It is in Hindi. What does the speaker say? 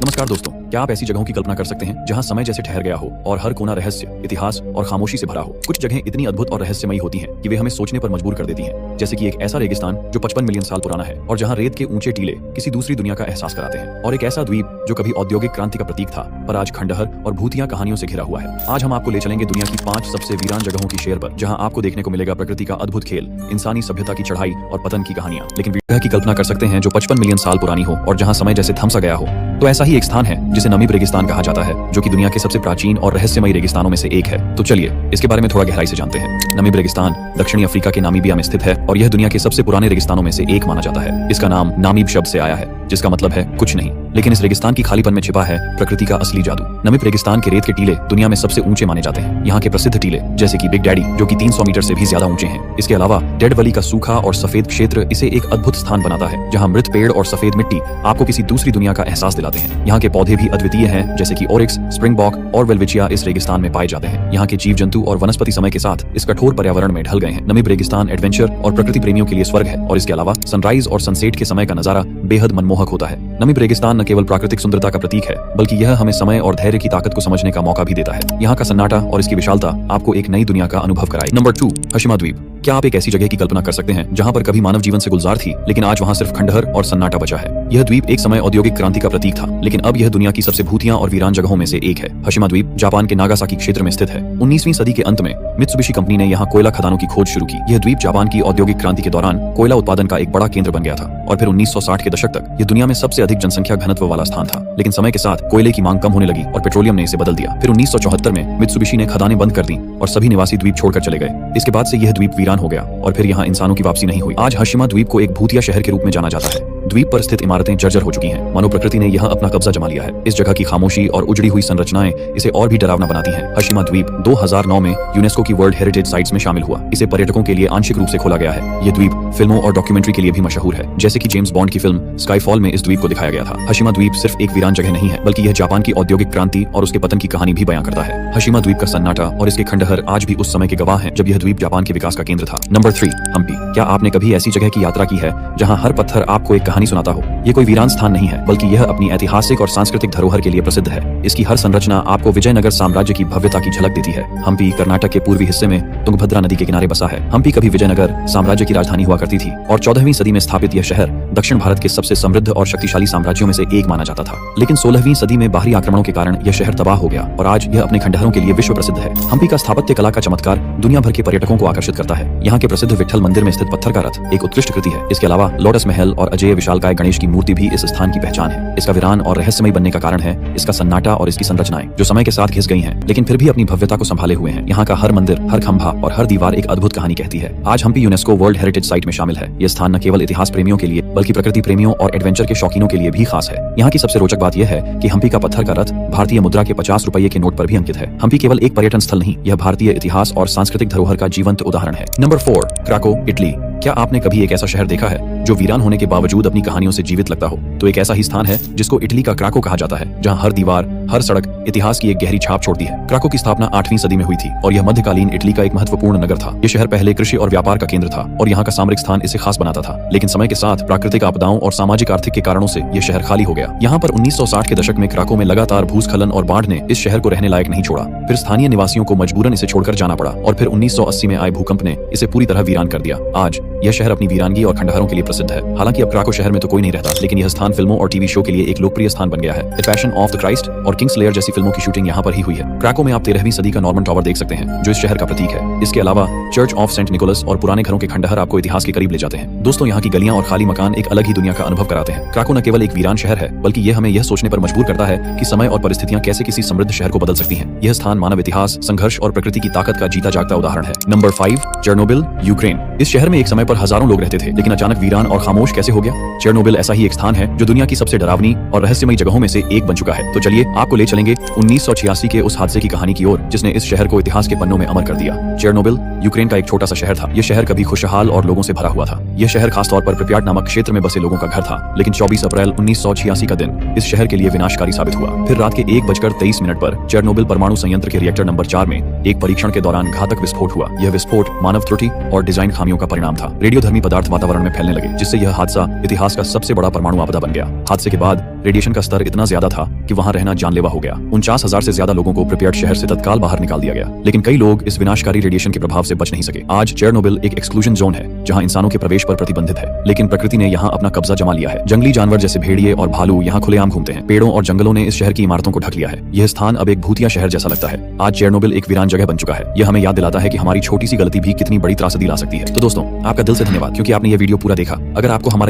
नमस्कार दोस्तों, क्या आप ऐसी जगहों की कल्पना कर सकते हैं जहां समय जैसे ठहर गया हो और हर कोना रहस्य, इतिहास और खामोशी से भरा हो। कुछ जगहें इतनी अद्भुत और रहस्यमयी होती हैं कि वे हमें सोचने पर मजबूर कर देती हैं। जैसे कि एक ऐसा रेगिस्तान जो 55 मिलियन साल पुराना है और जहां रेत के ऊंचे टीले किसी दूसरी दुनिया का एहसास कराते हैं, और एक ऐसा द्वीप जो कभी औद्योगिक क्रांति का प्रतीक था पर आज खंडहर और भूतिया कहानियों से घिरा हुआ है। आज हम आपको ले चलेंगे दुनिया की 5 सबसे वीरान जगहों की शेर पर, जहां आपको देखने को मिलेगा प्रकृति का अद्भुत खेल, इंसानी सभ्यता की चढ़ाई और पतन की कहानियां। लेकिन जगह की कल्पना कर सकते हैं जो 55 मिलियन साल पुरानी हो और जहां समय जैसे थम सा गया हो। तो ऐसा ही एक स्थान है जिसे नमीब रेगिस्तान कहा जाता है, जो कि दुनिया के सबसे प्राचीन और रहस्यमयी रेगिस्तानों में से एक है। तो चलिए इसके बारे में थोड़ा गहराई से जानते हैं। नमीब रेगिस्तान दक्षिणी अफ्रीका के नामीबिया में स्थित है और यह दुनिया के सबसे पुराने रेगिस्तानों में से एक माना जाता है। इसका नाम नामीब शब्द से आया है, जिसका मतलब है कुछ नहीं। लेकिन इस रेगिस्तान की खालीपन में छिपा है प्रकृति का असली जादू। नमीब रेगिस्तान के रेत के टीले दुनिया में सबसे ऊंचे माने जाते हैं। यहाँ के प्रसिद्ध टीले जैसे कि बिग डैडी, जो कि 300 मीटर से भी ज्यादा ऊंचे हैं। इसके अलावा डेड वैली का सूखा और सफेद क्षेत्र इसे एक अद्भुत स्थान बनाता है, जहाँ मृत पेड़ और सफेद मिट्टी आपको किसी दूसरी दुनिया का एहसास दिलाते हैं। यहाँ के पौधे भी अद्वितीय हैं, जैसे कि ओरिक्स, स्प्रिंगबॉक और वेलविचिया इस रेगिस्तान में पाए जाते हैं। यहाँ के जीव जंतु और वनस्पति समय के साथ इस कठोर पर्यावरण में ढल गए हैं। नमीब रेगिस्तान एडवेंचर और प्रकृति प्रेमियों के लिए स्वर्ग है, और इसके अलावा सनराइज और सनसेट के समय का नजारा बेहद मनमोहक होता है। नमीब रेगिस्तान न केवल प्राकृतिक सुंदरता का प्रतीक है, बल्कि यह हमें समय और धैर्य की ताकत को समझने का मौका भी देता है। यहाँ का सन्नाटा और इसकी विशालता आपको एक नई दुनिया का अनुभव कराएगी। नंबर 2, हशिमा द्वीप। क्या आप एक ऐसी जगह की कल्पना कर सकते हैं जहां पर कभी मानव जीवन से गुलजार थी, लेकिन आज वहां सिर्फ खंडहर और सन्नाटा बचा है। यह द्वीप एक समय औद्योगिक क्रांति का प्रतीक था, लेकिन अब यह दुनिया की सबसे भूतिया और वीरान जगहों में से एक है। हशिमा द्वीप जापान के नागासाकी क्षेत्र में स्थित है। 19वीं सदी के अंत में मित्सुबिशी कंपनी ने यहाँ कोयला खदानों की खोज शुरू की। यह द्वीप जापान की औद्योगिक क्रांति के दौरान कोयला उत्पादन का एक बड़ा केंद्र बन गया था, और फिर 1960 के दशक तक यह दुनिया में सबसे अधिक जनसंख्या घनत्व वाला स्थान था। लेकिन समय के साथ कोयले की मांग कम होने लगी और पेट्रोलियम ने इसे बदल दिया। फिर 1974 में मित्सुबिशी ने खदानें बंद कर दी और सभी निवासी द्वीप छोड़कर चले गए। इसके बाद से यह द्वीप वीरान हो गया और फिर यहाँ इंसानों की वापसी नहीं हुई। आज हशिमा द्वीप को एक भूतिया शहर के रूप में जाना जाता है। द्वीप पर स्थित इमारतें जर्जर हो चुकी हैं, मानो प्रकृति ने यहाँ अपना कब्जा जमा लिया है। इस जगह की खामोशी और उजड़ी हुई संरचनाएं इसे और भी डरावना बनाती हैं। हशिमा द्वीप 2009 में यूनेस्को की वर्ल्ड हेरिटेज साइट्स में शामिल हुआ। इसे पर्यटकों के लिए आंशिक रूप से खोला गया है। ये द्वीप फिल्मों और डॉक्यूमेंट्री के लिए भी मशहूर है, जैसे कि जेम्स बॉन्ड की फिल्म स्काईफॉल में इस द्वीप को दिखाया गया था। हशिमा द्वीप सिर्फ एक वीरान जगह नहीं है, बल्कि यह जापान की औद्योगिक क्रांति और उसके पतन की कहानी भी बयां करता है। हशिमा द्वीप का सन्नाटा और इसके खंडहर आज भी उस समय के गवाह हैं जब यह द्वीप जापान के विकास का केंद्र था। नंबर 3, हम्पी। क्या आपने कभी ऐसी जगह की यात्रा की है जहाँ हर पत्थर आपको एक कहानी सुनाता हो? ये कोई वीरान स्थान नहीं है, बल्कि यह अपनी ऐतिहासिक और सांस्कृतिक धरोहर के लिए प्रसिद्ध है। इसकी हर संरचना आपको विजयनगर साम्राज्य की भव्यता की झलक देती है। हम्पी कर्नाटक के पूर्वी हिस्से में तुंगभद्रा नदी के किनारे बसा है। हम्पी कभी विजयनगर साम्राज्य की राजधानी हुआ करती थी, और 14वीं सदी में स्थापित यह शहर दक्षिण भारत के सबसे समृद्ध और शक्तिशाली साम्राज्यों में से एक माना जाता था। लेकिन 16वीं सदी में बाहरी आक्रमणों के कारण यह शहर तबाह हो गया और आज यह अपने खंडहरों के लिए विश्व प्रसिद्ध है। हम्पी का स्थापत्य कला का चमत्कार दुनिया भर के पर्यटकों को आकर्षित करता है। यहाँ के प्रसिद्ध विट्ठल मंदिर में स्थित पत्थर का रथ एक उत्कृष्ट कृति है। इसके अलावा लोटस महल और अजय विशालकाय गणेश की मूर्ति भी इस स्थान की पहचान है। इसका वीरान और रहस्यमय बनने का कारण है इसका सन्नाटा और इसकी संरचनाएं, जो समय के साथ घिस गई हैं, लेकिन फिर भी अपनी भव्यता को संभाले हुए हैं। यहाँ का हर मंदिर, हर खंभा और हर दीवार एक अद्भुत कहानी कहती है। आज Hampi UNESCO world heritage site में शामिल है। यह स्थान न केवल इतिहास प्रेमियों के लिए, बल्कि प्रकृति प्रेमियों और एडवेंचर के शौकीनों के लिए भी खास है। यहाँ की सबसे रोचक बात यह है कि हम्पी का पत्थर का रथ भारतीय मुद्रा के 50 रुपये के नोट पर भी अंकित है। हम्पी केवल एक पर्यटन स्थल नहीं, यह भारतीय इतिहास और सांस्कृतिक धरोहर का जीवंत उदाहरण है। Number 4, Krakow, Italy. क्या आपने कभी एक ऐसा शहर देखा है जो वीरान होने के बावजूद अपनी कहानियों से जीवित लगता हो? तो एक ऐसा ही स्थान है जिसको इटली का क्राको कहा जाता है, जहां हर दीवार, हर सड़क इतिहास की एक गहरी छाप छोड़ती है। क्राको की स्थापना 8वीं सदी में हुई थी और यह मध्यकालीन इटली का एक महत्वपूर्ण नगर था। यह शहर पहले कृषि और व्यापार का केंद्र था और यहाँ का सामरिक स्थान इसे खास बनाता था। लेकिन समय के साथ प्राकृतिक आपदाओं और सामाजिक आर्थिक के कारणों से यह शहर खाली हो गया। यहाँ पर 1960 के दशक में क्राको में लगातार भूस्खलन और बाढ़ ने इस शहर को रहने लायक नहीं छोड़ा। फिर स्थानीय निवासियों को मजबूरन इसे छोड़कर जाना पड़ा और फिर 1980 में आए भूकंप ने इसे पूरी तरह वीरान कर दिया। आज यह शहर अपनी वीरानगी और खंडहरों के लिए प्रसिद्ध है। हालांकि अब क्राको शहर में तो कोई नहीं रहता, लेकिन यह स्थान फिल्मों और टीवी शो के लिए एक लोकप्रिय स्थान बन गया है। The passion of the Christ और किंग्सलेयर जैसी फिल्मों की शूटिंग यहाँ पर ही हुई है। क्राको में आप 13वीं सदी का नॉर्मन टावर देख सकते हैं, जो इस शहर का प्रतीक है। इसके अलावा चर्च ऑफ सेंट निकोलस और पुराने घरों के खंडहर आपको इतिहास के करीब ले जाते हैं। दोस्तों, यहाँ की गलियां और खाली मकान एक अलग ही दुनिया का अनुभव कराते हैं। क्राको न केवल एक वीरान शहर है, बल्कि यह हमें यह सोचने पर मजबूर करता है कि समय और परिस्थितियां कैसे किसी समृद्ध शहर को बदल सकती हैं। यह स्थान मानव इतिहास, संघर्ष और प्रकृति की ताकत का जीता जागता उदाहरण है। Number 5, Chernobyl, Ukraine. इस शहर में एक समय पर हजारों लोग रहते थे, लेकिन अचानक वीरान और खामोश कैसे हो गया? चेरनोबिल ऐसा ही एक स्थान है जो दुनिया की सबसे डरावनी और रहस्यमयी जगहों में से एक बन चुका है। तो चलिए आपको ले चलेंगे 1986 के उस हादसे की कहानी की ओर जिसने इस शहर को इतिहास के पन्नों में अमर कर दिया। चेरनोबिल यूक्रेन का एक छोटा सा शहर था। यह शहर कभी खुशहाल और लोगों से भरा हुआ था। यह शहर खासतौर पर प्रिप्याट नामक क्षेत्र में बसे लोगों का घर था। लेकिन 24 अप्रैल 1986 का दिन इस शहर के लिए विनाशकारी साबित हुआ। फिर रात के 1:23 पर चेरनोबिल परमाणु संयंत्र के रिएक्टर नंबर 4 में एक परीक्षण के दौरान घातक विस्फोट हुआ। यह विस्फोट मानव त्रुटि और डिजाइन खामियों का परिणाम था। रेडियोधर्मी पदार्थ वातावरण में फैलने लगे, जिससे यह हादसा इतिहास का सबसे बड़ा परमाणु आपदा बन गया। हादसे के बाद रेडिएशन का स्तर इतना ज्यादा था कि वहां रहना जानलेवा हो गया। 49,000 से ज्यादा लोगों को प्रिपेयर्ड शहर से तत्काल बाहर निकाल दिया गया, लेकिन कई लोग इस विनाशकारी रेडिएशन के प्रभाव से बच नहीं सके। आज चेरनोबिल एक एक्सक्लूजन जोन है, जहां इंसानों के प्रवेश पर प्रतिबंधित है, लेकिन प्रकृति ने यहाँ अपना कब्जा जमा लिया है। जंगली जानवर जैसे भेड़िए और भालू यहाँ खुलेआम घूमते हैं। पेड़ों और जंगलों ने इस शहर की इमारतों को ढक लिया है। यह स्थान अब एक भूतिया शहर जैसा लगता है। आज चेरनोबिल एक वीरान जगह बन चुका है। यह हमें याद दिलाता है कि हमारी छोटी सी गलती भी कितनी बड़ी त्रासदी ला सकती है। तो दोस्तों, आपका दिल से धन्यवाद क्योंकि आपने ये वीडियो पूरा देखा। अगर आपको हमारा